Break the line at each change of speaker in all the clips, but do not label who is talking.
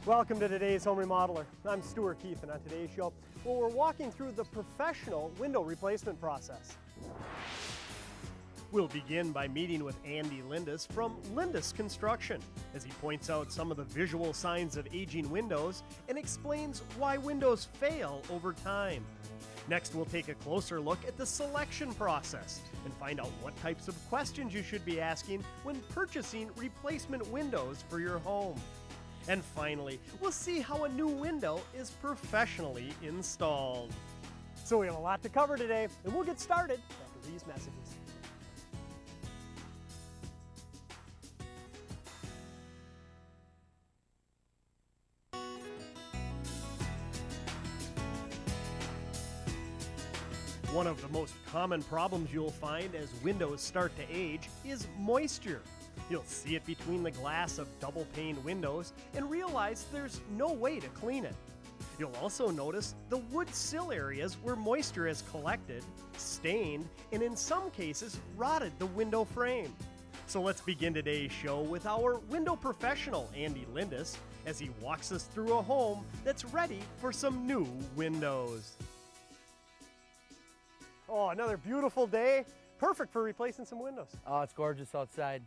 Welcome to today's Home Remodeler. I'm Stuart Keith, and on today's show, we're walking through the professional window replacement process. We'll begin by meeting with Andy Lindus from Lindus Construction as he points out some of the visual signs of aging windows and explains why windows fail over time. Next, we'll take a closer look at the selection process and find out what types of questions you should be asking when purchasing replacement windows for your home. And finally, we'll see how a new window is professionally installed. So we have a lot to cover today, and we'll get started after these messages. One of the most common problems you'll find as windows start to age is moisture. You'll see it between the glass of double-pane windows and realize there's no way to clean it. You'll also notice the wood sill areas where moisture has collected, stained, and in some cases rotted the window frame. So let's begin today's show with our window professional, Andy Lindus, as he walks us through a home that's ready for some new windows. Oh, another beautiful day. Perfect for replacing some windows.
Oh, it's gorgeous outside.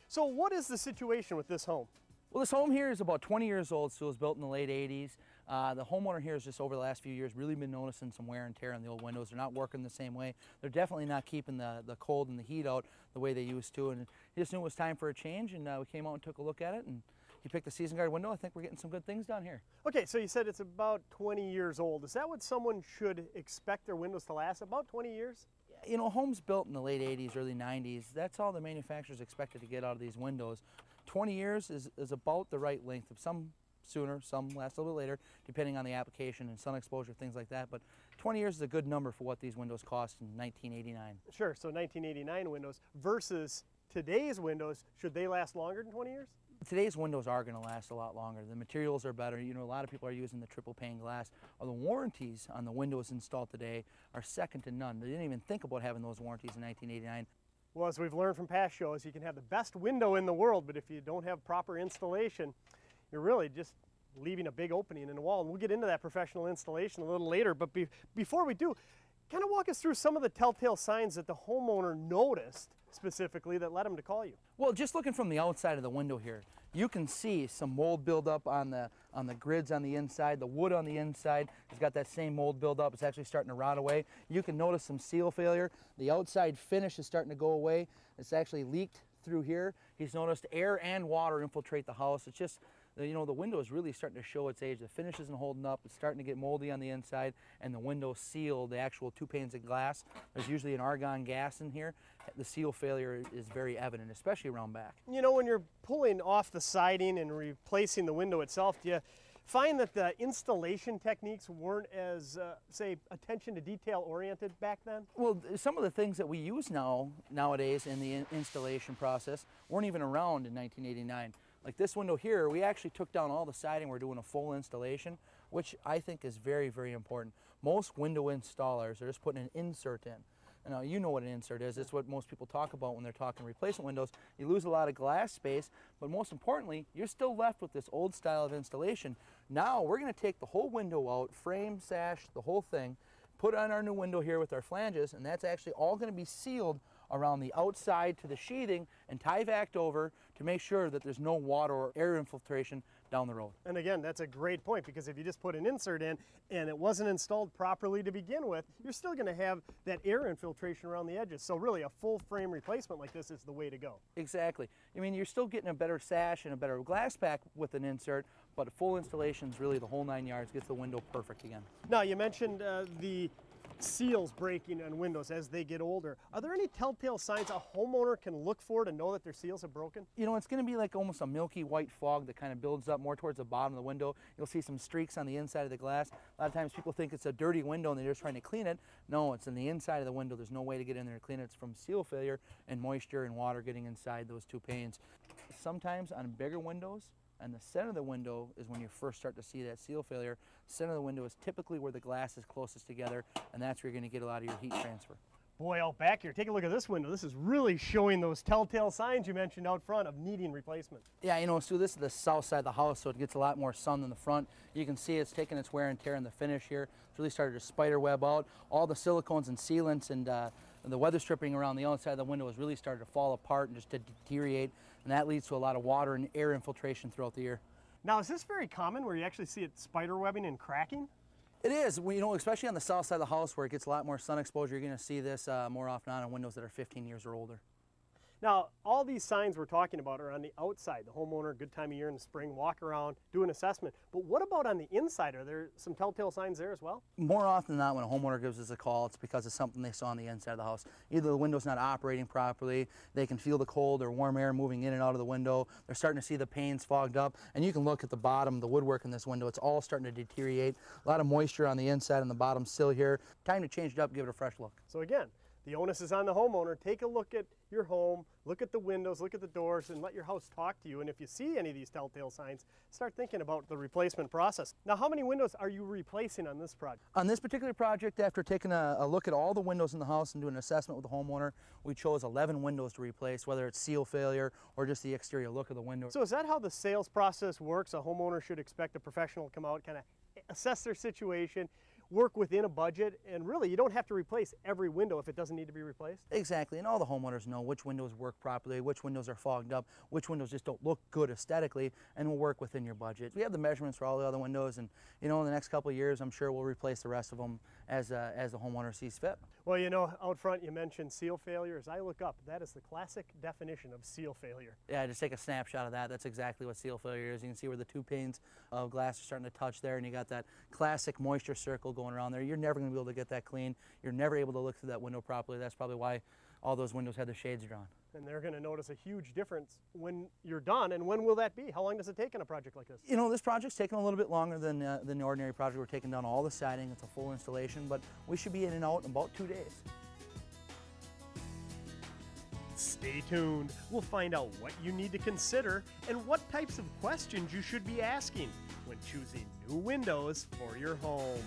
So what is the situation with this home?
Well, this home here is about 20 years old, so it was built in the late 80s. The homeowner here has just over the last few years really been noticing some wear and tear on the old windows. They're not working the same way. They're definitely not keeping the cold and the heat out the way they used to. And he just knew it was time for a change, and we came out and took a look at it. And he picked the season guard window. I think we're getting some good things done here. Okay,
so you said it's about 20 years old. Is that what someone should expect their windows to last, about 20 years?
You know, homes built in the late 80s, early 90s, that's all the manufacturers expected to get out of these windows. 20 years is about the right length. Some sooner, some last a little bit later, depending on the application and sun exposure, things like that. But 20 years is a good number for what these windows cost in 1989.
Sure, so 1989 windows versus today's windows, should they last longer than 20 years?
Today's windows are going to last a lot longer. The materials are better. You know, a lot of people are using the triple pane glass. The warranties on the windows installed today are second to none. They didn't even think about having those warranties in 1989.
Well, as we've learned from past shows, you can have the best window in the world, but if you don't have proper installation, you're really just leaving a big opening in the wall. And we'll get into that professional installation a little later, but before we do, kind of walk us through some of the telltale signs that the homeowner noticed specifically that led him to call you.
Well, just looking from the outside of the window here, you can see some mold buildup on the grids on the inside. The wood on the inside has got that same mold buildup. It's actually starting to rot away. You can notice some seal failure. The outside finish is starting to go away. It's actually leaked through here. He's noticed air and water infiltrate the house. It's just, you know, the window is really starting to show its age. The finish isn't holding up. It's starting to get moldy on the inside, and the window seal, the actual two panes of glass, there's usually an argon gas in here. The seal failure is very evident, especially around back.
You know, when you're pulling off the siding and replacing the window itself, do you find that the installation techniques weren't as, say, attention to detail oriented back then?
Well, some of the things that we use nowadays in the installation process weren't even around in 1989. Like this window here, we actually took down all the siding. We're doing a full installation, which I think is very, very important. Most window installers are just putting an insert in. Now, you know what an insert is. It's what most people talk about when they're talking replacement windows. You lose a lot of glass space, but most importantly, you're still left with this old style of installation. Now, we're going to take the whole window out, frame, sash, the whole thing, put on our new window here with our flanges, and that's actually all going to be sealed around the outside to the sheathing and tie-vacked over to make sure that there's no water or air infiltration down the road.
And again, that's a great point, because if you just put an insert in and it wasn't installed properly to begin with, you're still going to have that air infiltration around the edges. So really a full frame replacement like this is the way to go.
Exactly. I mean, you're still getting a better sash and a better glass pack with an insert, but a full installation is really the whole 9 yards, gets the window perfect again.
Now, you mentioned the seals breaking on windows as they get older. Are there any telltale signs a homeowner can look for to know that their seals have broken?
You know, it's going to be like almost a milky white fog that kind of builds up more towards the bottom of the window. You'll see some streaks on the inside of the glass. A lot of times people think it's a dirty window and they're just trying to clean it. No, it's in the inside of the window. There's no way to get in there and clean it. It's from seal failure and moisture and water getting inside those two panes. Sometimes on bigger windows, and the center of the window is when you first start to see that seal failure. Center of the window is typically where the glass is closest together, and that's where you're going to get a lot of your heat transfer.
Boy, out back here, take a look at this window. This is really showing those telltale signs you mentioned out front of needing replacement.
Yeah, you know, Stu, this is the south side of the house, so it gets a lot more sun than the front. You can see it's taking its wear and tear in the finish here. It's really started to spider web out. All the silicones and sealants and the weather stripping around the outside of the window has really started to fall apart and just to deteriorate, and that leads to a lot of water and air infiltration throughout the year.
Now, is this very common where you actually see it spider webbing and cracking?
It is, you know, especially on the south side of the house where it gets a lot more sun exposure. You're going to see this more often on windows that are 15 years or older.
Now, all these signs we're talking about are on the outside. The homeowner, good time of year in the spring, walk around, do an assessment. But what about on the inside? Are there some telltale signs there as well?
More often than not, when a homeowner gives us a call, it's because of something they saw on the inside of the house. Either the window's not operating properly, they can feel the cold or warm air moving in and out of the window, they're starting to see the panes fogged up, and you can look at the bottom, the woodwork in this window, it's all starting to deteriorate. A lot of moisture on the inside and the bottom sill here. Time to change it up, give it a fresh look.
So again, the onus is on the homeowner. Take a look at your home, look at the windows, look at the doors, and let your house talk to you. And if you see any of these telltale signs, start thinking about the replacement process. Now, how many windows are you replacing on this project?
On this particular project, after taking a look at all the windows in the house and doing an assessment with the homeowner, we chose 11 windows to replace, whether it's seal failure or just the exterior look of the window.
So is that how the sales process works? A homeowner should expect a professional to come out, kind of assess their situation, work within a budget, and really you don't have to replace every window if it doesn't need to be replaced?
Exactly, and all the homeowners know which windows work properly, which windows are fogged up, which windows just don't look good aesthetically, and will work within your budget. We have the measurements for all the other windows, and you know, in the next couple of years, I'm sure we'll replace the rest of them as the homeowner sees fit.
Well, you know, out front you mentioned seal failure. As I look up, that is the classic definition of seal failure.
Yeah, just take a snapshot of that. That's exactly what seal failure is. You can see where the two panes of glass are starting to touch there, and you got that classic moisture circle going around there. You're never going to be able to get that clean. You're never able to look through that window properly. That's probably why all those windows have the shades drawn.
And they're going to notice a huge difference when you're done. And when will that be? How long does it take in a project like this?
You know, this project's taking a little bit longer than the ordinary project. We're taking down all the siding. It's a full installation, but we should be in and out in about 2 days.
Stay tuned. We'll find out what you need to consider and what types of questions you should be asking when choosing new windows for your home.